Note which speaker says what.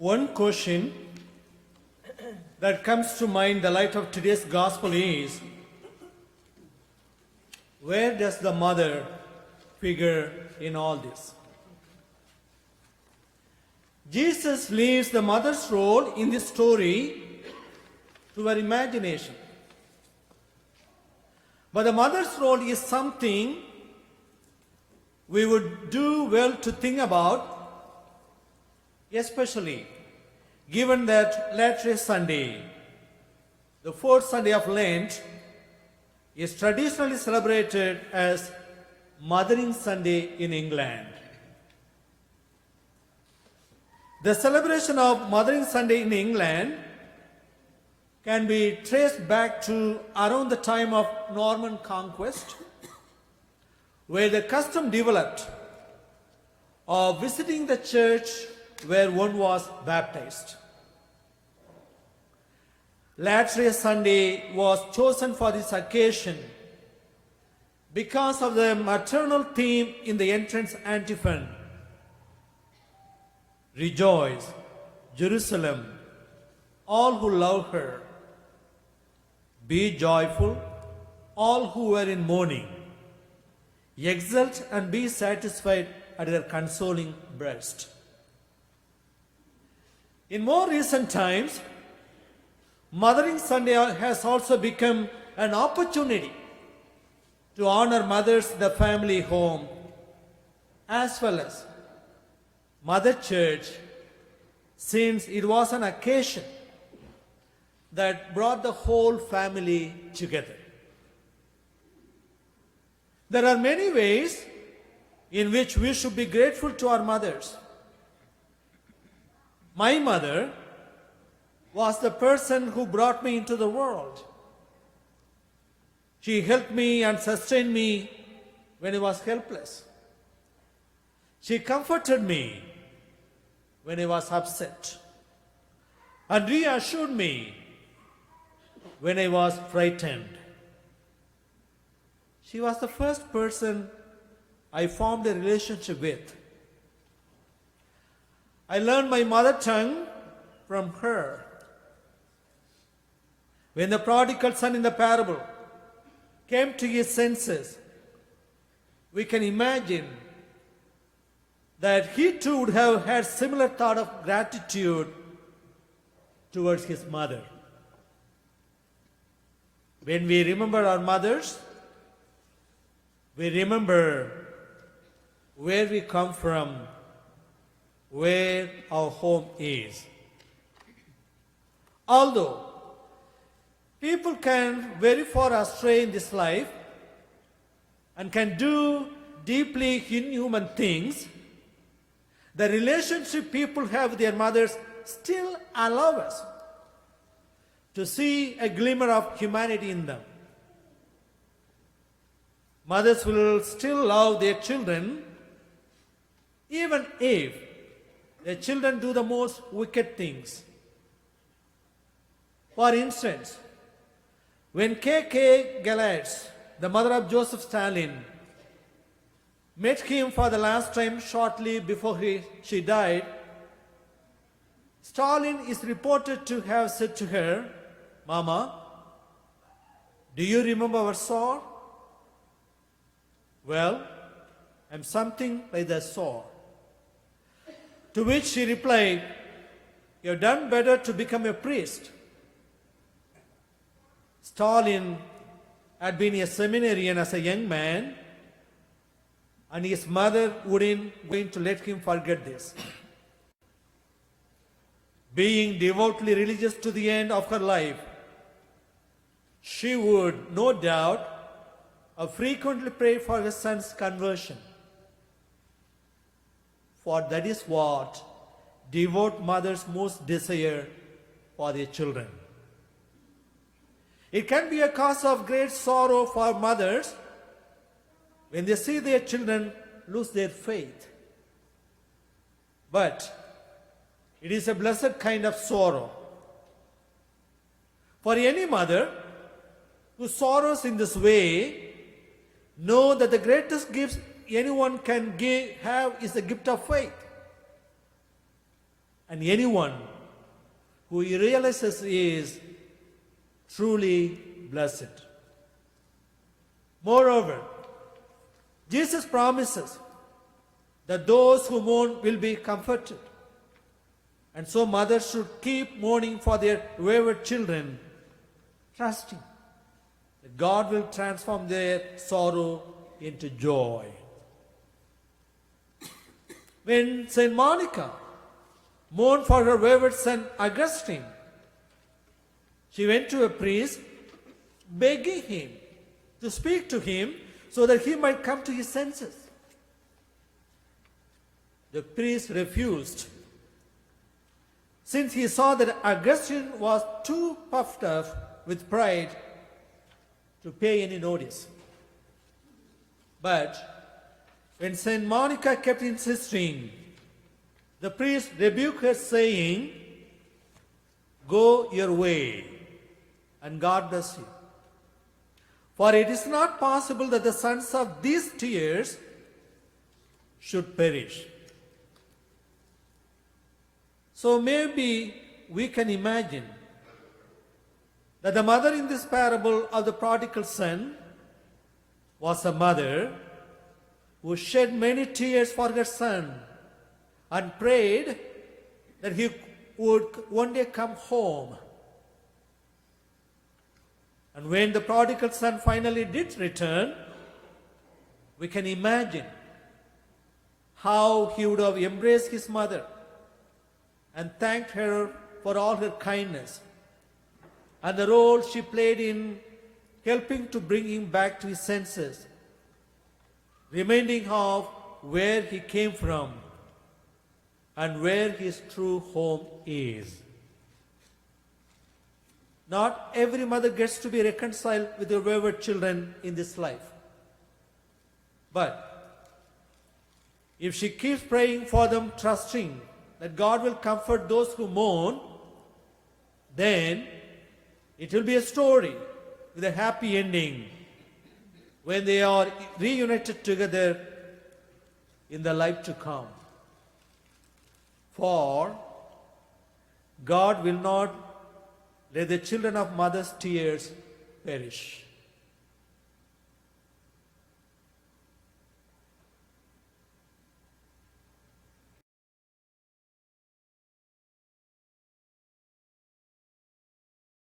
Speaker 1: One question that comes to mind in the light of today's gospel is, where does the mother figure in all this? Jesus leaves the mother's role in this story to our imagination. But the mother's role is something we would do well to think about, especially given that Latter Sunday, the fourth Sunday of Lent, is traditionally celebrated as Mothering Sunday in England. The celebration of Mothering Sunday in England can be traced back to around the time of Norman conquest, where the custom developed of visiting the church where one was baptized. Latter Sunday was chosen for this occasion because of the maternal theme in the entrance antiphon. Rejoice, Jerusalem, all who love her. Be joyful, all who are in mourning. Exult and be satisfied at her consoling breast. In more recent times, Mothering Sunday has also become an opportunity to honor mothers in the family home, as well as Mother Church, since it was an occasion that brought the whole family together. There are many ways in which we should be grateful to our mothers. My mother was the person who brought me into the world. She helped me and sustained me when I was helpless. She comforted me when I was upset and reassured me when I was frightened. She was the first person I formed a relationship with. I learned my mother tongue from her. When the prodigal son in the parable came to his senses, we can imagine that he too would have had similar thought of gratitude towards his mother. When we remember our mothers, we remember where we come from, where our home is. Although people can very far astray in this life and can do deeply inhuman things, the relationship people have with their mothers still allow us to see a glimmer of humanity in them. Mothers will still love their children even if their children do the most wicked things. For instance, when K.K. Galatz, the mother of Joseph Stalin, met him for the last time shortly before she died, Stalin is reported to have said to her, "Mama, do you remember our sore?" "Well, I'm something like that sore." To which she replied, "You have done better to become a priest." Stalin had been a seminarian as a young man, and his mother wouldn't going to let him forget this. Being devoutly religious to the end of her life, she would, no doubt, frequently pray for her son's conversion. For that is what devout mothers most desire for their children. It can be a cause of great sorrow for mothers when they see their children lose their faith. But it is a blessed kind of sorrow. For any mother who sorrows in this way, know that the greatest gift anyone can have is the gift of faith. And anyone who he realizes is truly blessed. Moreover, Jesus promises that those who mourn will be comforted. And so mothers should keep mourning for their wayward children, trusting that God will transform their sorrow into joy. When Saint Monica mourned for her wayward son Augustine, she went to a priest begging him to speak to him so that he might come to his senses. The priest refused, since he saw that Augustine was too puffed up with pride to pay any notice. But when Saint Monica kept insisting, the priest rebuked her, saying, "Go your way, and God bless you. For it is not possible that the sons of these tears should perish." So maybe we can imagine that the mother in this parable of the prodigal son was a mother who shed many tears for her son and prayed that he would one day come home. And when the prodigal son finally did return, we can imagine how he would have embraced his mother and thanked her for all her kindness and the role she played in helping to bring him back to his senses, reminding of where he came from and where his true home is. Not every mother gets to be reconciled with her wayward children in this life. But if she keeps praying for them, trusting that God will comfort those who mourn, then it will be a story with a happy ending when they are reunited together in the life to come. For God will not let the children of mothers' tears perish.